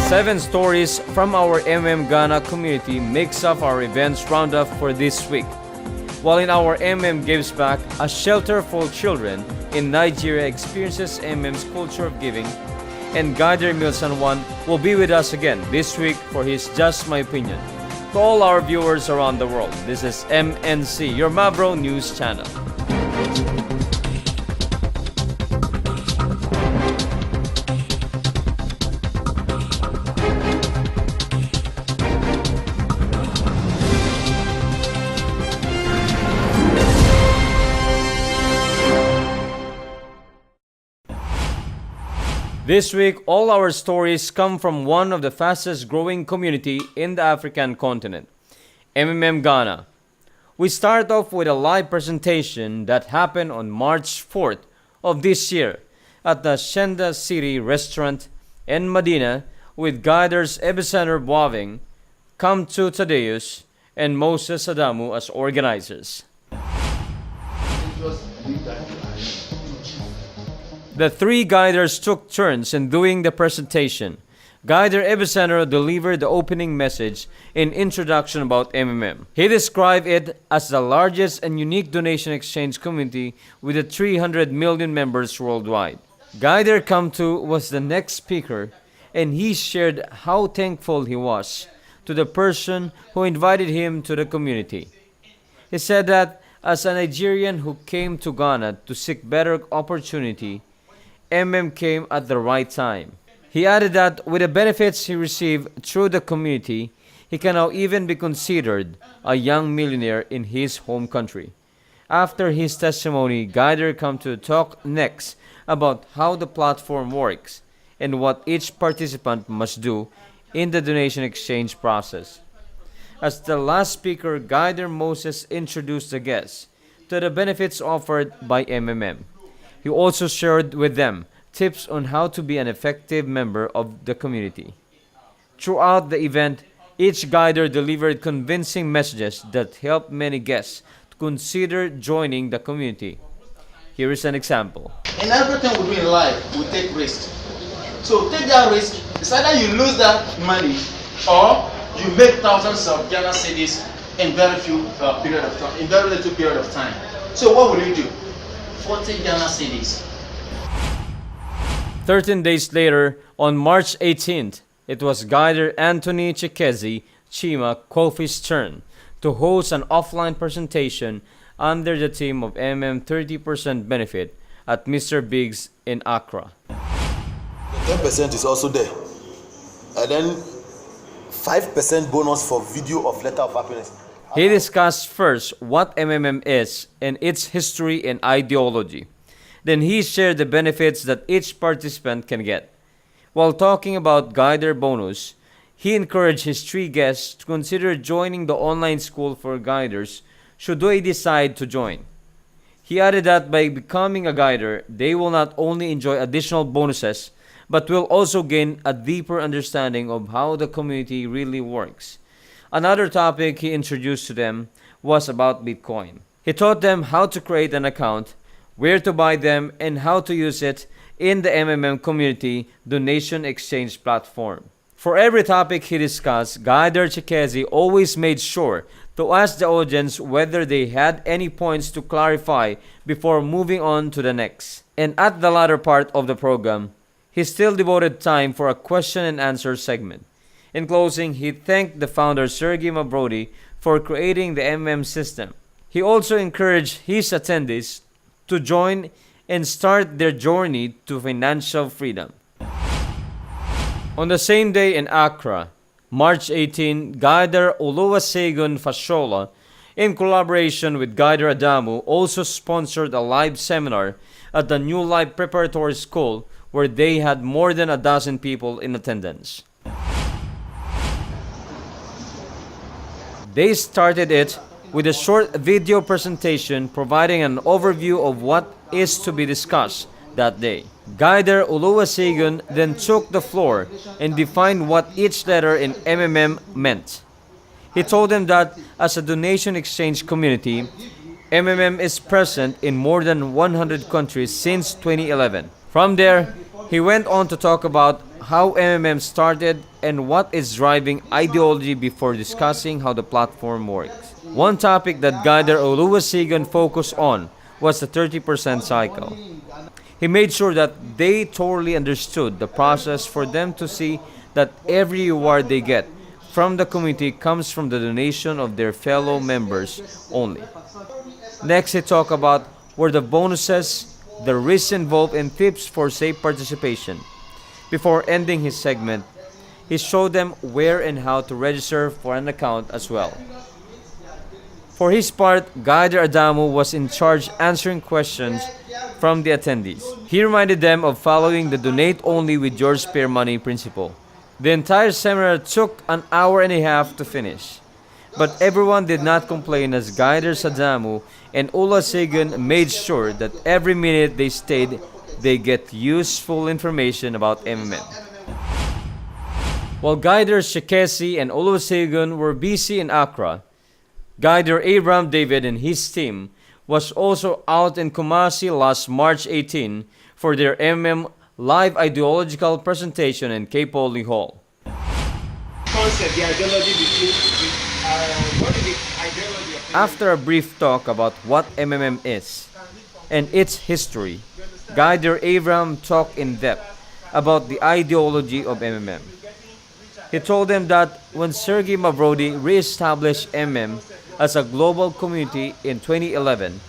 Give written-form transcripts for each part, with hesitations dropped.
7 stories from our Ghana community makes up our Events Roundup for this week. While in our Gives Back, a shelter for children in Nigeria experiences MM's culture of giving, and Guider Emil San Juan will be with us again this week for his Just My Opinion. To all our viewers around the world, this is MNC, your Mavro News Channel. This week, all our stories come from one of the fastest growing community in the African continent, Ghana. We start off with a live presentation that happened on March 4th of this year at the Shenda City restaurant in Medina with Guiders Epicenter Boaving, Kamtu Tadeus, and Moses Adamu as organizers. The 3 guiders took turns in doing the presentation. Guider Epicenter delivered the opening message in introduction about He described it as the largest and unique donation exchange community with 300 million members worldwide. Guider Kamtu was the next speaker, and he shared how thankful he was to the person who invited him to the community. He said that as a Nigerian who came to Ghana to seek better opportunity, came at the right time. He added that with the benefits he received through the community, he can now even be considered a young millionaire in his home country. After his testimony, Guider come to talk next about how the platform works and what each participant must do in the donation exchange process. As the last speaker, Guider Moses introduced the guests to the benefits offered by He also shared with them tips on how to be an effective member of the community. Throughout the event, each guider delivered convincing messages that helped many guests to consider joining the community. Here is an example. In everything we do in life, we take risks. So take that risk. It's either you lose that money or you make thousands of Ghana cedis in very little period of time. So what will you do? 40 Ghana cedis. 13 days later, on March 18th, it was Guider Anthony Chikezi Chima Kofi's turn to host an offline presentation under the theme of 30% benefit at Mr. Biggs in Accra. 10% is also there. And then 5% bonus for video of letter of happiness. He discussed first what is and its history and ideology. Then he shared the benefits that each participant can get. While talking about Guider bonus, he encouraged his 3 guests to consider joining the online school for guiders should they decide to join. He added that by becoming a guider, they will not only enjoy additional bonuses, but will also gain a deeper understanding of how the community really works. Another topic he introduced to them was about Bitcoin. He taught them how to create an account, where to buy them, and how to use it in the community donation exchange platform. For every topic he discussed, Guider Chikezi always made sure to ask the audience whether they had any points to clarify before moving on to the next. And at the latter part of the program, he still devoted time for a question and answer segment. In closing, he thanked the founder Sergey Mabrodi for creating the system. He also encouraged his attendees to join and start their journey to financial freedom. On the same day in Accra, March 18, Guider Oluwasegun Fashola, in collaboration with Guider Adamu, also sponsored a live seminar at the New Life Preparatory School where they had more than a dozen people in attendance. They started it with a short video presentation providing an overview of what is to be discussed that day. Guider Oluwasegun then took the floor and defined what each letter in meant. He told them that as a donation exchange community, is present in more than 100 countries since 2011. From there, he went on to talk about how MMM started and what is driving ideology before discussing how the platform works. One topic that Guider Oluwasigan focused on was the 30% cycle. He made sure that they thoroughly understood the process for them to see that every reward they get from the community comes from the donation of their fellow members only. Next, he talked about were the bonuses, the risks involved, and tips for safe participation. Before ending his segment, he showed them where and how to register for an account as well. For his part, Guider Adamu was in charge answering questions from the attendees. He reminded them of following the donate only with your spare money principle. The entire seminar took an hour and a half to finish. But everyone did not complain as Guider Adamu and Oluwasigan made sure that every minute they stayed, they get useful information about MMM. While Guider Shekesi and Oluwasigan were busy in Accra, Guider Abraham David and his team was also out in Kumasi last March 18 for their MMM live ideological presentation in Capoli Hall. Concept, the ideology what is the ideology of After a brief talk about what MMM is and its history, Guider Abraham talked in depth about the ideology of MMM. He told them that when Sergey Mavrodi re-established MMM as a global community in 2011,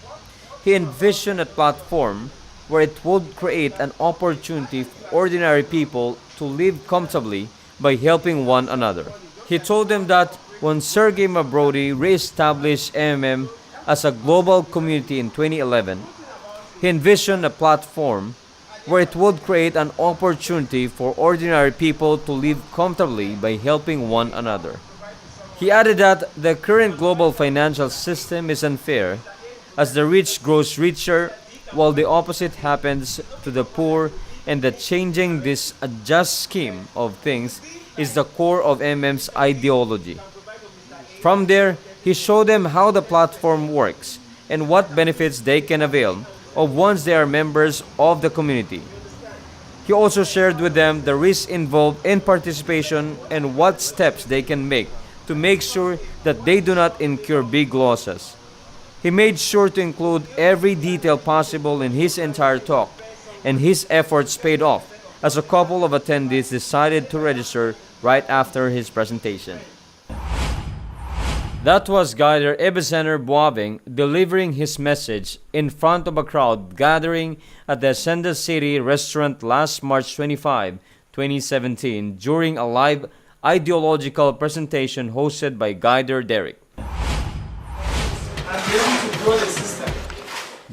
he envisioned a platform where it would create an opportunity for ordinary people to live comfortably by helping one another. He told them that when Sergey Mavrodi re-established MMM as a global community in 2011, he envisioned a platform where it would create an opportunity for ordinary people to live comfortably by helping one another. He added that the current global financial system is unfair as the rich grows richer while the opposite happens to the poor, and that changing this unjust scheme of things is the core of MM's ideology. From there, he showed them how the platform works and what benefits they can avail of once they are members of the community. He also shared with them the risks involved in participation and what steps they can make sure that they do not incur big losses. He made sure to include every detail possible in his entire talk, and his efforts paid off as a couple of attendees decided to register right after his presentation. That was Guider Emil San Juan delivering his message in front of a crowd gathering at the Ascenda City restaurant last March 25, 2017 during a live ideological presentation hosted by Guider Derek.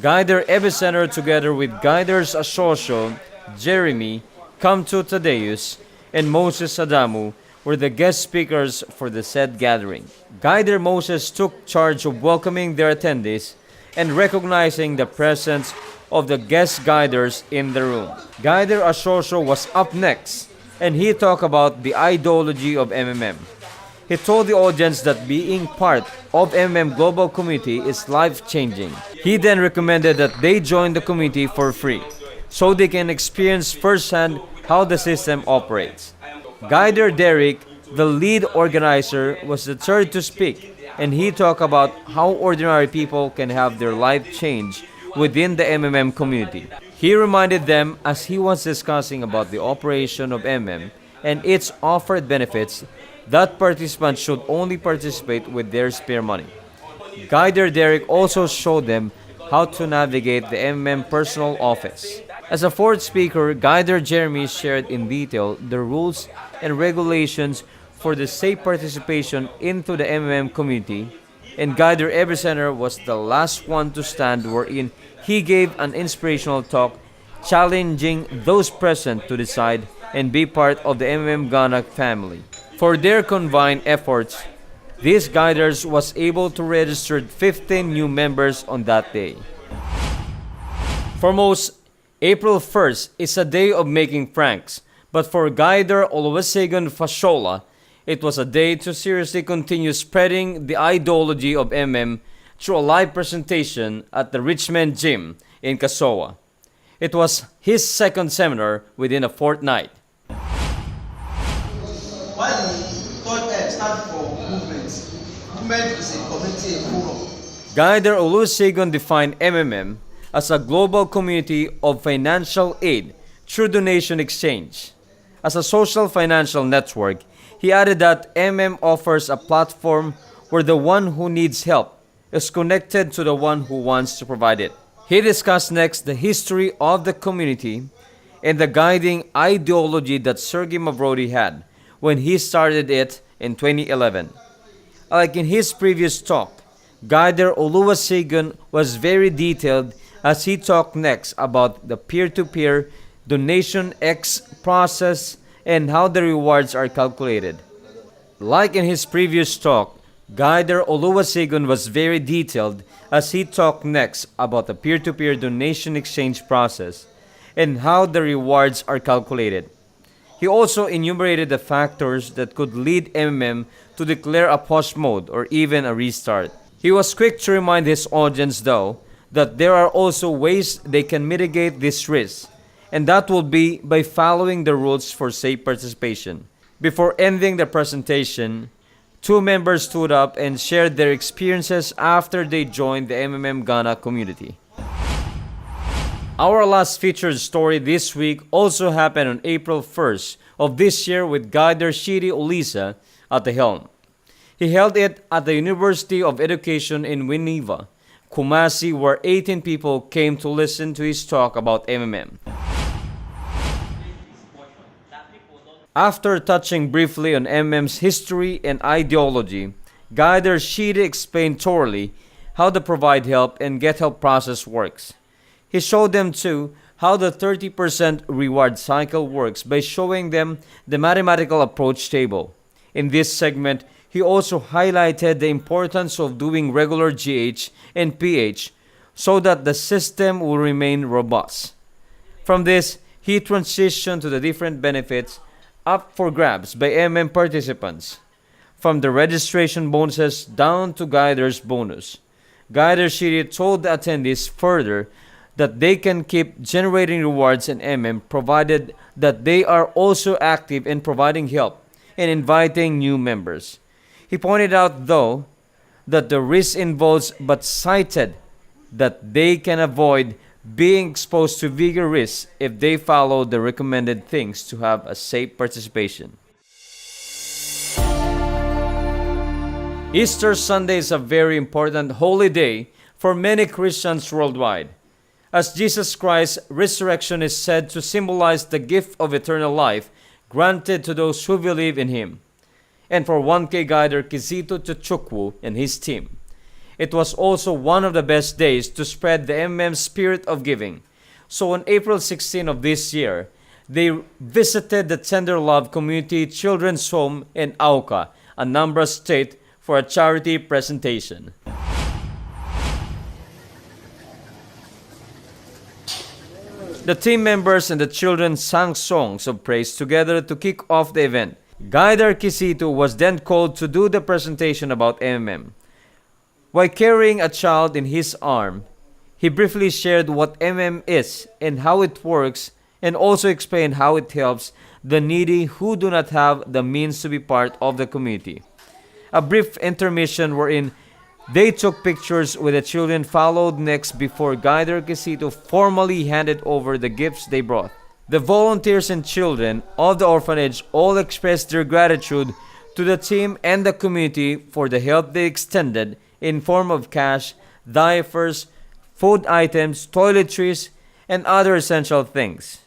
Guider Emil San together with Guider's associate Jeremy Kamto Tadeus and Moses Adamu were the guest speakers for the said gathering. Guider Moses took charge of welcoming their attendees and recognizing the presence of the guest guiders in the room. Guider Asosio was up next, and he talked about the ideology of MMM. He told the audience that being part of MMM Global Community is life-changing. He then recommended that they join the community for free, so they can experience firsthand how the system operates. Guider Derek, the lead organizer, was the third to speak, and he talked about how ordinary people can have their life change within the MMM community. He reminded them as he was discussing about the operation of MMM and its offered benefits that participants should only participate with their spare money. Guider Derek also showed them how to navigate the MMM personal office. As a fourth speaker, Guider Jeremy shared in detail the rules and regulations for the safe participation into the MMM community, and Guider Emil San was the last one to stand, wherein he gave an inspirational talk challenging those present to decide and be part of the MMM Ghana family. For their combined efforts, these guiders was able to register 15 new members on that day. For most, April 1st is a day of making pranks, but for Guider Oluwasigan Fashola, it was a day to seriously continue spreading the ideology of MM through a live presentation at the Richmond Gym in Kasoa. It was his second seminar within a fortnight. why the third M stands for movement. Movement is a community, a forum. Guider Olusegun defined MMM as a global community of financial aid through donation exchange. As a social financial network, he added that MM offers a platform where the one who needs help is connected to the one who wants to provide it. He discussed next the history of the community and the guiding ideology that Sergei Mavrodi had when he started it in 2011. Like in his previous talk, Guider Olusegun was very detailed as he talked next about the peer-to-peer donation X process and how the rewards are calculated. Like in his previous talk, Guider Olusegun was very detailed as he talked next about the peer-to-peer donation exchange process and how the rewards are calculated. He also enumerated the factors that could lead MMM to declare a pause mode or even a restart. He was quick to remind his audience, though, that there are also ways they can mitigate this risk, and that will be by following the rules for safe participation. Before ending the presentation, two members stood up and shared their experiences after they joined the MMM Ghana community. Our last featured story this week also happened on April 1st of this year with Guider Shiri Olisa at the helm. He held it at the University of Education in Winneba, Kumasi, where 18 people came to listen to his talk about MMM. After touching briefly on MM's history and ideology, Guider Shiri explained thoroughly how the provide help and get help process works. He showed them too how the 30% reward cycle works by showing them the mathematical approach table. In this segment, he also highlighted the importance of doing regular GH and PH so that the system will remain robust. From this, he transitioned to the different benefits up for grabs by MM participants, from the registration bonuses down to Guider's bonus. Guider Shiri told the attendees further that they can keep generating rewards in MM provided that they are also active in providing help and inviting new members. He pointed out, though, that the risk involves but cited that they can avoid being exposed to bigger risks if they follow the recommended things to have a safe participation. Easter Sunday is a very important holy day for many Christians worldwide, as Jesus Christ's resurrection is said to symbolize the gift of eternal life granted to those who believe in Him. And for 1K Guider Kizito Chuchukwu and his team, it was also one of the best days to spread the MM spirit of giving. So on April 16 of this year, they visited the Tender Love Community Children's Home in Auca, Anambra State, for a charity presentation. The team members and the children sang songs of praise together to kick off the event. Guider Kizito was then called to do the presentation about MMM. While carrying a child in his arm, he briefly shared what MMM is and how it works, and also explained how it helps the needy who do not have the means to be part of the community. A brief intermission wherein they took pictures with the children followed next before Guider Kizito formally handed over the gifts they brought. The volunteers and children of the orphanage all expressed their gratitude to the team and the community for the help they extended in form of cash, diapers, food items, toiletries, and other essential things.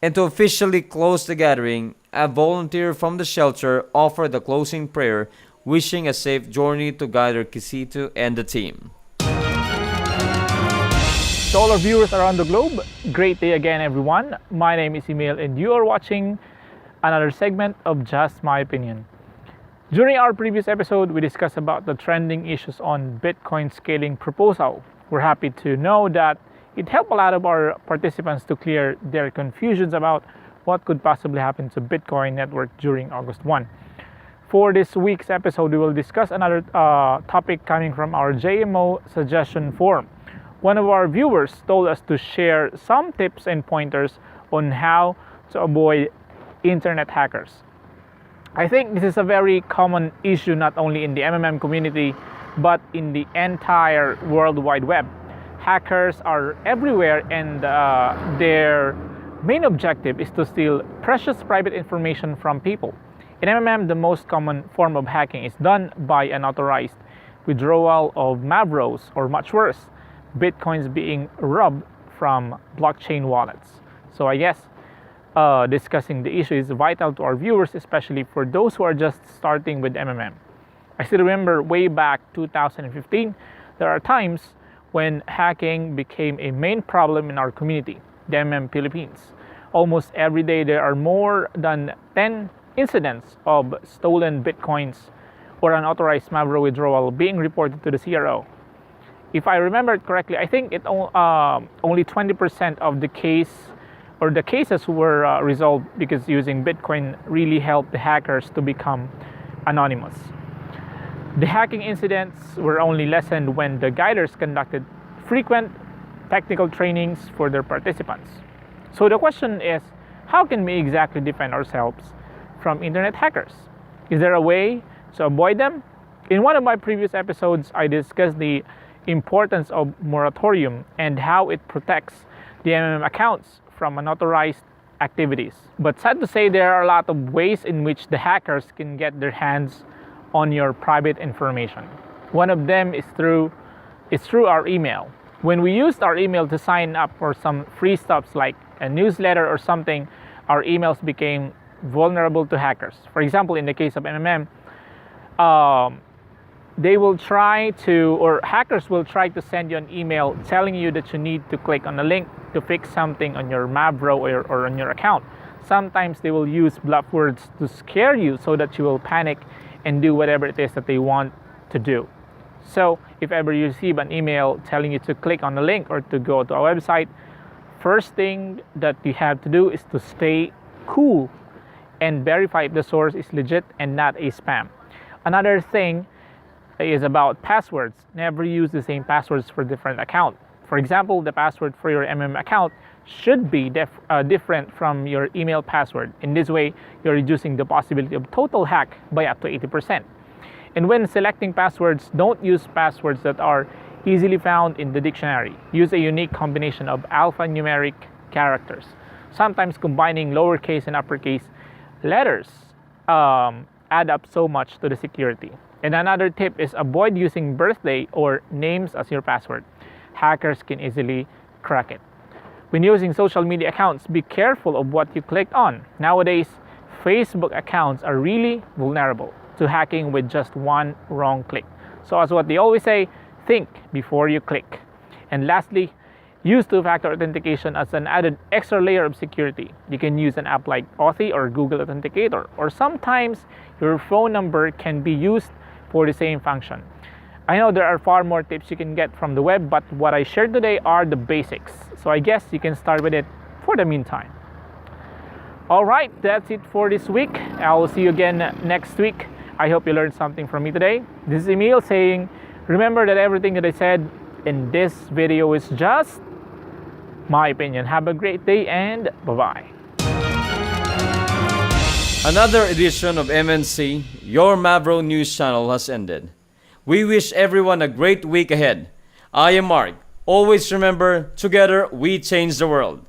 And to officially close the gathering, a volunteer from the shelter offered the closing prayer, wishing a safe journey to Guider Kizito and the team. To all our viewers around the globe, great day again everyone. My name is Emil and you are watching another segment of Just My Opinion. During our previous episode, we discussed about the trending issues on Bitcoin scaling proposal. We're happy to know that it helped a lot of our participants to clear their confusions about what could possibly happen to Bitcoin network during August 1. For this week's episode, we will discuss another topic coming from our JMO suggestion form. One of our viewers told us to share some tips and pointers on how to avoid internet hackers. I think this is a very common issue not only in the MMM community but in the entire World Wide Web. Hackers are everywhere, and their main objective is to steal precious private information from people. In MMM, the most common form of hacking is done by unauthorized withdrawal of Mavros, or much worse, Bitcoins being robbed from blockchain wallets. So I guess discussing the issue is vital to our viewers, especially for those who are just starting with MMM. I still remember way back 2015, there are times when hacking became a main problem in our community, the MMM Philippines. Almost every day there are more than 10 incidents of stolen Bitcoins or unauthorized Mavro withdrawal being reported to the CRO. If I remember it correctly, I think only 20% of the cases were resolved because using Bitcoin really helped the hackers to become anonymous. The hacking incidents were only lessened when the guiders conducted frequent technical trainings for their participants. So the question is, how can we exactly defend ourselves from internet hackers? Is there a way to avoid them? In one of my previous episodes, I discussed the importance of moratorium and how it protects the MMM accounts from unauthorized activities. But sad to say, there are a lot of ways in which the hackers can get their hands on your private information. One of them is through our email. When we used our email to sign up for some free stuffs like a newsletter or something, our emails became vulnerable to hackers. For example, in the case of MMM, hackers will try to send you an email telling you that you need to click on a link to fix something on your Mavro or on your account. Sometimes they will use bluff words to scare you so that you will panic and do whatever it is that they want to do. So if ever you receive an email telling you to click on a link or to go to a website, first thing that you have to do is to stay cool and verify if the source is legit and not a spam. Another thing is about passwords. Never use the same passwords for different accounts. For example, the password for your MMM account should be different from your email password. In this way, you're reducing the possibility of total hack by up to 80%. And when selecting passwords, don't use passwords that are easily found in the dictionary. Use a unique combination of alphanumeric characters. Sometimes combining lowercase and uppercase letters add up so much to the security. And another tip is avoid using birthday or names as your password. Hackers can easily crack it. When using social media accounts, be careful of what you click on. Nowadays, Facebook accounts are really vulnerable to hacking with just one wrong click. So as what they always say, think before you click. And lastly, use two-factor authentication as an added extra layer of security. You can use an app like Authy or Google Authenticator, or sometimes your phone number can be used for the same function. I know there are far more tips you can get from the web, but what I shared today are the basics. So I guess you can start with it for the meantime. Alright, that's it for this week. I will see you again next week. I hope you learned something from me today. This is Emil saying, remember that everything that I said in this video is just my opinion. Have a great day and bye-bye. Another edition of MNC, your Mavro News channel, has ended. We wish everyone a great week ahead. I am Mark. Always remember, together we change the world.